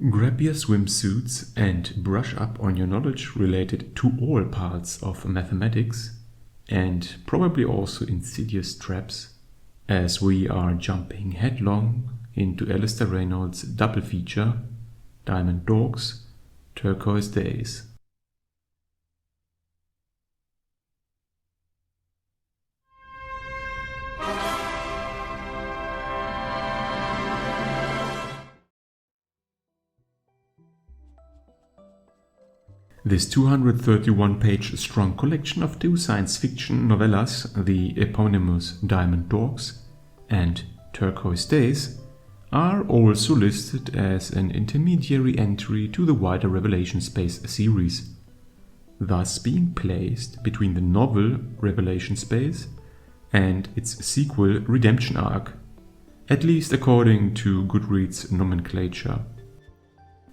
Grab your swimsuits and brush up on your knowledge related to all parts of mathematics, and probably also insidious traps, as we are jumping headlong into Alastair Reynolds' double feature, Diamond Dogs, Turquoise Days. This 231-page strong collection of two science fiction novellas, the eponymous Diamond Dogs and Turquoise Days, are also listed as an intermediary entry to the wider Revelation Space series, thus being placed between the novel Revelation Space and its sequel Redemption Arc, at least according to Goodreads nomenclature.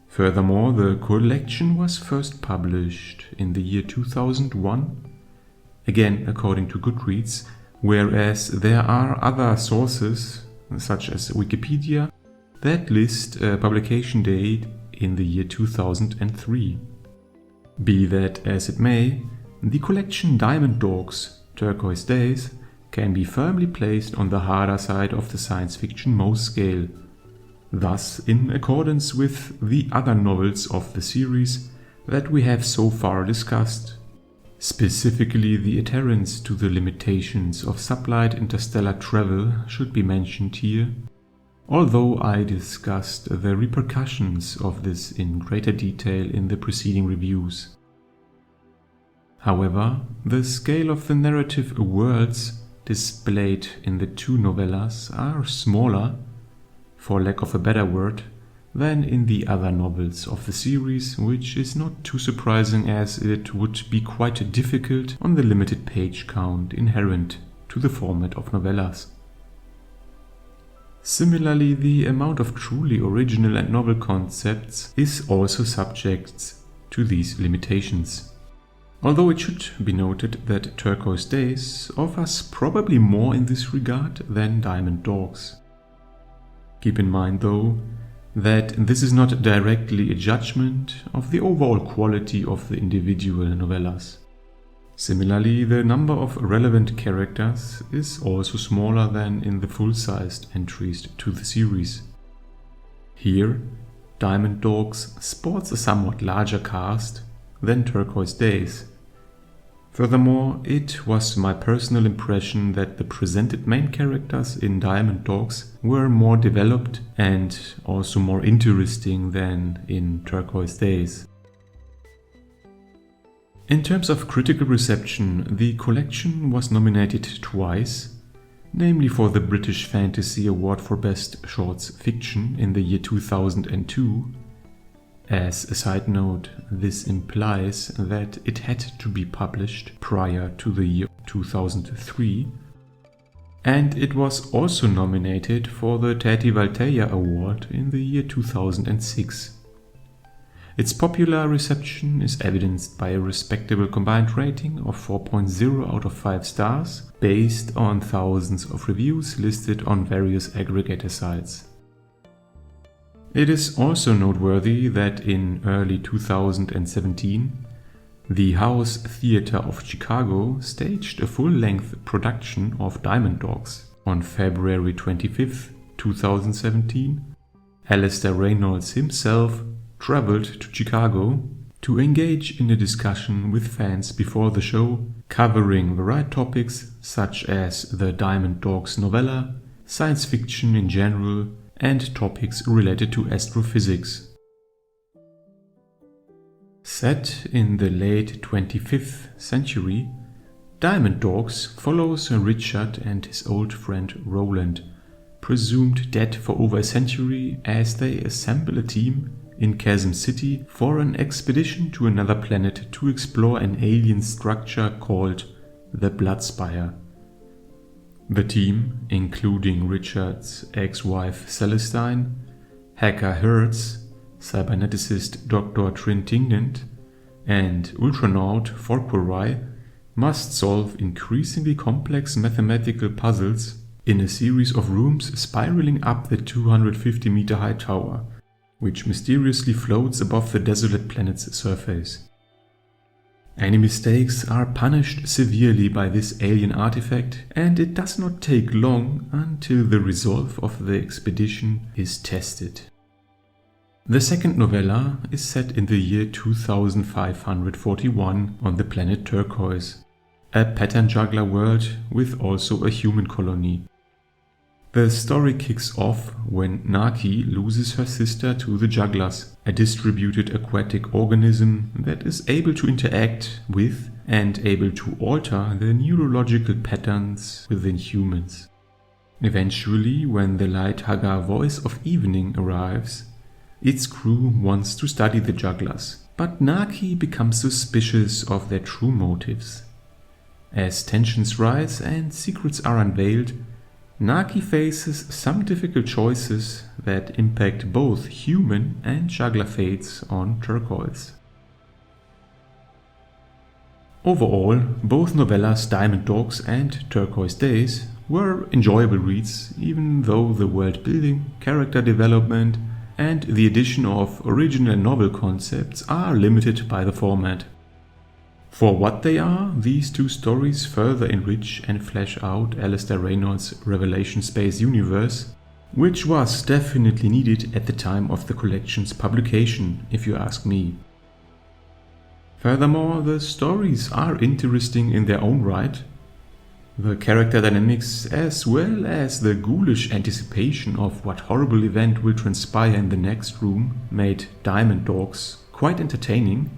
Furthermore, the collection was first published in the year 2001, again according to Goodreads, whereas there are other sources, such as Wikipedia, that list a publication date in the year 2003. Be that as it may, the collection Diamond Dogs, Turquoise Days can be firmly placed on the harder side of the science fiction Mohs scale, thus in accordance with the other novels of the series that we have so far discussed. Specifically, the adherence to the limitations of sublight interstellar travel should be mentioned here, although I discussed the repercussions of this in greater detail in the preceding reviews. However, the scale of the narrative worlds displayed in the two novellas are smaller, for lack of a better word, than in the other novels of the series, which is not too surprising as it would be quite difficult on the limited page count inherent to the format of novellas. Similarly, the amount of truly original and novel concepts is also subject to these limitations. Although it should be noted that Turquoise Days offers probably more in this regard than Diamond Dogs. Keep in mind, though, that this is not directly a judgment of the overall quality of the individual novellas. Similarly, the number of relevant characters is also smaller than in the full-sized entries to the series. Here, Diamond Dogs sports a somewhat larger cast than Turquoise Days. Furthermore, it was my personal impression that the presented main characters in Diamond Dogs were more developed and also more interesting than in Turquoise Days. In terms of critical reception, the collection was nominated twice, namely for the British Fantasy Award for Best Shorts Fiction in the year 2002. As a side note, this implies that it had to be published prior to the year 2003, and it was also nominated for the Tati Valteia Award in the year 2006. Its popular reception is evidenced by a respectable combined rating of 4.0 out of 5 stars, based on thousands of reviews listed on various aggregator sites. It is also noteworthy that in early 2017, the House Theatre of Chicago staged a full-length production of Diamond Dogs. On February 25, 2017, Alastair Reynolds himself traveled to Chicago to engage in a discussion with fans before the show, covering varied topics such as the Diamond Dogs novella, science fiction in general, and topics related to astrophysics. Set in the late 25th century, Diamond Dogs follows Richard and his old friend Roland, presumed dead for over a century, as they assemble a team in Chasm City for an expedition to another planet to explore an alien structure called the Blood Spire. The team, including Richard's ex-wife Celestine, hacker Hertz, cyberneticist Dr. Trintignant, and ultranaut Forquerai, must solve increasingly complex mathematical puzzles in a series of rooms spiraling up the 250-meter high tower, which mysteriously floats above the desolate planet's surface. Any mistakes are punished severely by this alien artifact, and it does not take long until the resolve of the expedition is tested. The second novella is set in the year 2541 on the planet Turquoise, a pattern juggler world with also a human colony. The story kicks off when Naki loses her sister to the jugglers, a distributed aquatic organism that is able to interact with and able to alter the neurological patterns within humans. Eventually, when the light Hagar voice of evening arrives, its crew wants to study the jugglers, but Naki becomes suspicious of their true motives. As tensions rise and secrets are unveiled, Naki faces some difficult choices that impact both human and juggler fates on Turquoise. Overall, both novellas Diamond Dogs and Turquoise Days were enjoyable reads, even though the world building, character development, and the addition of original novel concepts are limited by the format. For what they are, these two stories further enrich and flesh out Alastair Reynolds' Revelation Space universe, which was definitely needed at the time of the collection's publication, if you ask me. Furthermore, the stories are interesting in their own right. The character dynamics, as well as the ghoulish anticipation of what horrible event will transpire in the next room, made Diamond Dogs quite entertaining.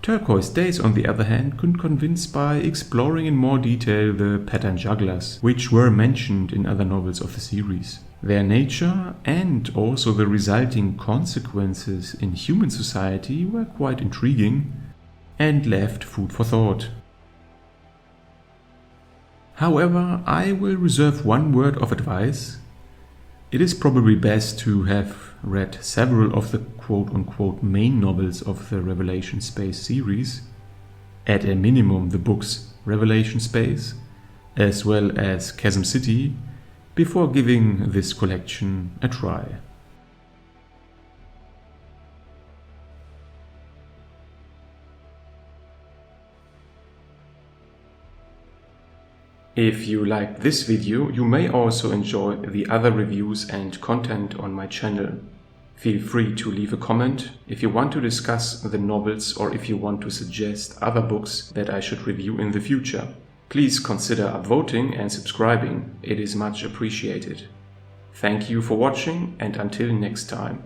Turquoise Days, on the other hand, could convince by exploring in more detail the pattern jugglers, which were mentioned in other novels of the series. Their nature and also the resulting consequences in human society were quite intriguing and left food for thought. However, I will reserve one word of advice. It is probably best to have read several of the quote-unquote main novels of the Revelation Space series, at a minimum the books Revelation Space, as well as Chasm City, before giving this collection a try. If you liked this video, you may also enjoy the other reviews and content on my channel. Feel free to leave a comment if you want to discuss the novels or if you want to suggest other books that I should review in the future. Please consider upvoting and subscribing, it is much appreciated. Thank you for watching, and until next time.